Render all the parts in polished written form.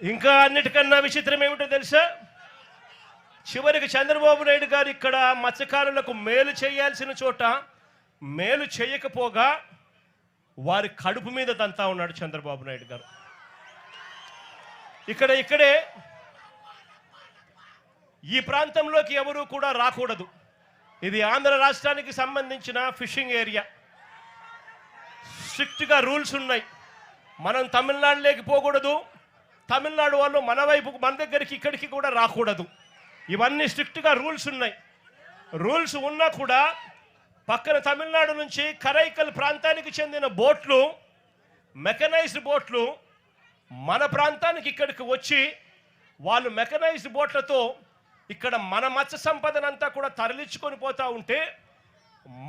ఇంకా అన్నిటికన్నా విచిత్రం ఏమిటో తెలుసా? చివరికి చంద్రబాబు నాయుడు గారు ఇక్కడ మత్స్యకారులకు మేలు చేయాల్సిన చోట మేలు చేయకపోగా వారి కడుపు మీద తంతా ఉన్నాడు చంద్రబాబు నాయుడు గారు. ఇక్కడే ఈ ప్రాంతంలోకి ఎవరూ కూడా రాకూడదు. ఇది ఆంధ్ర రాష్ట్రానికి సంబంధించిన ఫిషింగ్ ఏరియా. స్ట్రిక్ట్గా రూల్స్ ఉన్నాయి. మనం తమిళనాడులోకి పోకూడదు, తమిళనాడు వాళ్ళు మన దగ్గరికి ఇక్కడికి కూడా రాకూడదు. ఇవన్నీ స్ట్రిక్ట్గా రూల్స్ ఉన్నాయి. రూల్స్ ఉన్నా కూడా పక్కన తమిళనాడు నుంచి కరైకల్ ప్రాంతానికి చెందిన బోట్లు, మెకనైజ్డ్ బోట్లు మన ప్రాంతానికి ఇక్కడికి వచ్చి వాళ్ళు మెకనైజ్డ్ బోట్లతో ఇక్కడ మన మత్స్య సంపదనంతా కూడా తరలించుకొని పోతూ ఉంటే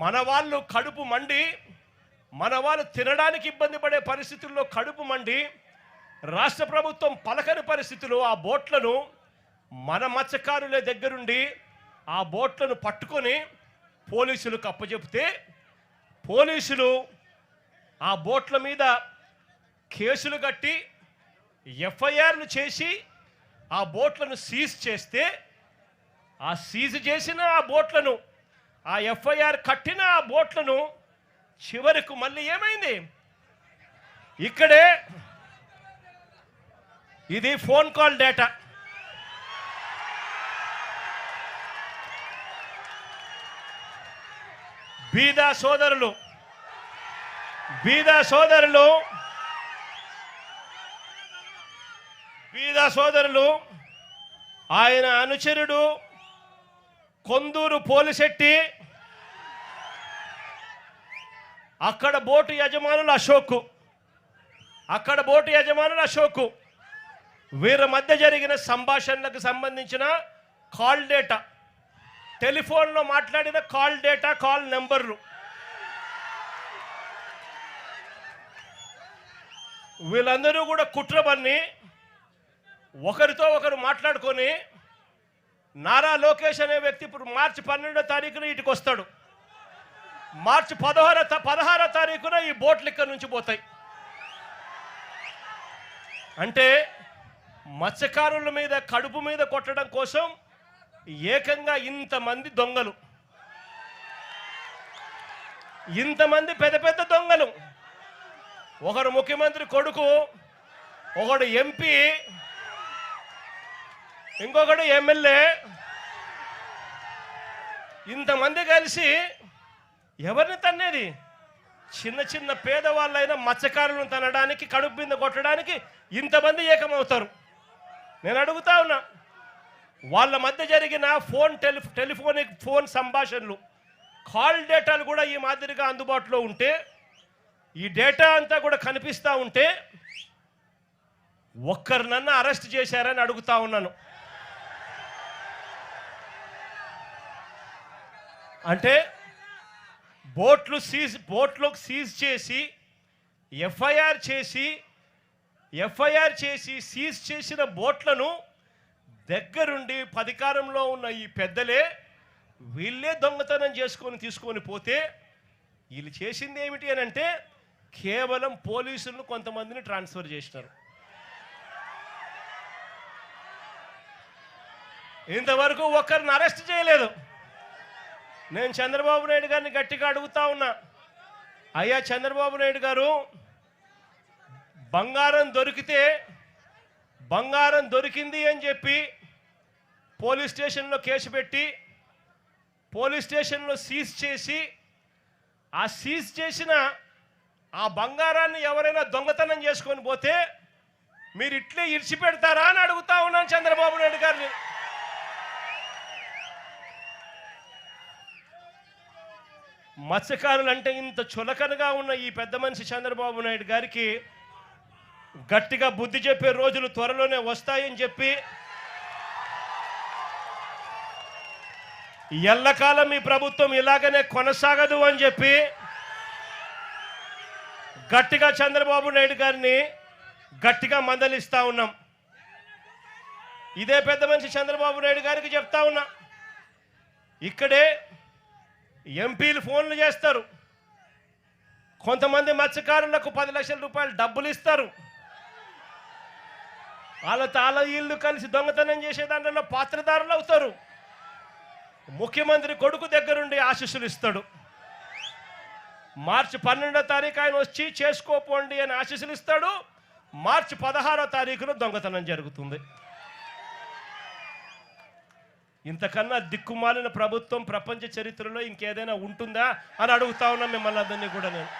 మన వాళ్ళు కడుపు మండి, మన వాళ్ళు తినడానికి ఇబ్బంది పడే పరిస్థితుల్లో కడుపు మండి రాష్ట్ర ప్రభుత్వం పలకని పరిస్థితుల్లో ఆ బోట్లను మన మత్స్యకారుల దగ్గరుండి ఆ బోట్లను పట్టుకొని పోలీసులకు అప్పచెప్తే పోలీసులు ఆ బోట్ల మీద కేసులు కట్టి ఎఫ్ఐఆర్లు చేసి ఆ బోట్లను సీజ్ చేస్తే ఆ సీజ్ చేసిన ఆ బోట్లను, ఆ ఎఫ్ఐఆర్ కట్టిన ఆ బోట్లను చివరకు మళ్ళీ ఏమైంది? ఇక్కడే ఇది ఫోన్ కాల్ డేటా. బీదా సోదరులు ఆయన అనుచరుడు కొందూరు పోలిశెట్టి, అక్కడ బోటు యజమానులు అశోక్, వీరి మధ్య జరిగిన సంభాషణలకు సంబంధించిన కాల్ డేటా, టెలిఫోన్లో మాట్లాడిన కాల్ డేటా, కాల్ నెంబర్లు, వీళ్ళందరూ కూడా కుట్ర పన్ని ఒకరితో ఒకరు మాట్లాడుకొని నారా లోకేష్ అనే వ్యక్తి ఇప్పుడు మార్చి 12వ తారీఖున ఇటుకు వస్తాడు. మార్చి 16వ తారీఖున ఈ బోట్లు ఇక్కడ నుంచి పోతాయి. అంటే మత్స్యకారుల మీద కడుపు మీద కొట్టడం కోసం ఏకంగా ఇంతమంది దొంగలు, ఇంతమంది పెద్ద దొంగలు, ఒకరు ముఖ్యమంత్రి కొడుకు, ఒకడు ఎంపీ, ఇంకొకడు ఎమ్మెల్యే, ఇంతమంది కలిసి ఎవరిని తన్నేది? చిన్న పేదవాళ్ళైన మత్స్యకారులను తనడానికి, కడుపు మీద కొట్టడానికి ఇంతమంది ఏకమవుతారు. నేను అడుగుతా ఉన్నా, వాళ్ళ మధ్య జరిగిన టెలిఫోనిక్ ఫోన్ సంభాషణలు, కాల్ డేటాలు కూడా ఈ మాదిరిగా అందుబాటులో ఉంటే, ఈ డేటా అంతా కూడా కనిపిస్తూ ఉంటే ఒక్కరినన్నా అరెస్ట్ చేశారని అడుగుతా ఉన్నాను. అంటే బోట్లు సీజ్ చేసి ఎఫ్ఐఆర్ చేసి సీజ్ చేసిన బోట్లను దగ్గరుండి అధికారంలో ఉన్న ఈ పెద్దలే వీళ్ళే దొంగతనం తీసుకొని పోతే వీళ్ళు చేసింది ఏమిటి అని అంటే కేవలం పోలీసులను కొంతమందిని ట్రాన్స్ఫర్ చేసినారు. ఇంతవరకు ఒక్కరిని అరెస్ట్ చేయలేదు. నేను చంద్రబాబు నాయుడు గారిని గట్టిగా అడుగుతా ఉన్నా, అయ్యా చంద్రబాబు నాయుడు గారు, బంగారం దొరికింది అని చెప్పి పోలీస్ స్టేషన్లో కేసు పెట్టి పోలీస్ స్టేషన్లో సీజ్ చేసి ఆ సీజ్ చేసిన ఆ బంగారాన్ని ఎవరైనా దొంగతనం చేసుకొని పోతే మీరు ఇట్లే ఇడిచిపెడతారా అని అడుగుతా ఉన్నాను చంద్రబాబు నాయుడు గారిని. మత్స్యకారులు అంటే ఇంత చులకనగా ఉన్న ఈ పెద్ద మనిషి చంద్రబాబు నాయుడు గారికి గట్టిగా బుద్ధి చెప్పే రోజులు త్వరలోనే వస్తాయని చెప్పి, ఎల్లకాలం ఈ ప్రభుత్వం ఇలాగనే కొనసాగదు అని చెప్పి గట్టిగా చంద్రబాబు నాయుడు గారిని గట్టిగా మందలిస్తా ఉన్నాం. ఇదే పెద్ద మనిషి చంద్రబాబు నాయుడు గారికి చెప్తా ఉన్నా, ఇక్కడే ఎంపీలు ఫోన్లు చేస్తారు, కొంతమంది మత్స్యకారులకు 10 లక్షల రూపాయలు డబ్బులు ఇస్తారు. వాళ్ళ ఇల్లు కలిసి దొంగతనం చేసే దాంట్లో పాత్రదారులు అవుతారు. ముఖ్యమంత్రి కొడుకు దగ్గరుండి ఆశీస్సులు ఇస్తాడు. మార్చి 12వ తారీఖు ఆయన వచ్చి చేసుకోపోండి అని ఆశీస్సులు ఇస్తాడు. మార్చి 16వ తారీఖున దొంగతనం జరుగుతుంది. ఇంతకన్నా దిక్కుమాలిన ప్రభుత్వం ప్రపంచ చరిత్రలో ఇంకేదైనా ఉంటుందా అని అడుగుతా ఉన్నా మిమ్మల్ని అందరినీ కూడా నేను.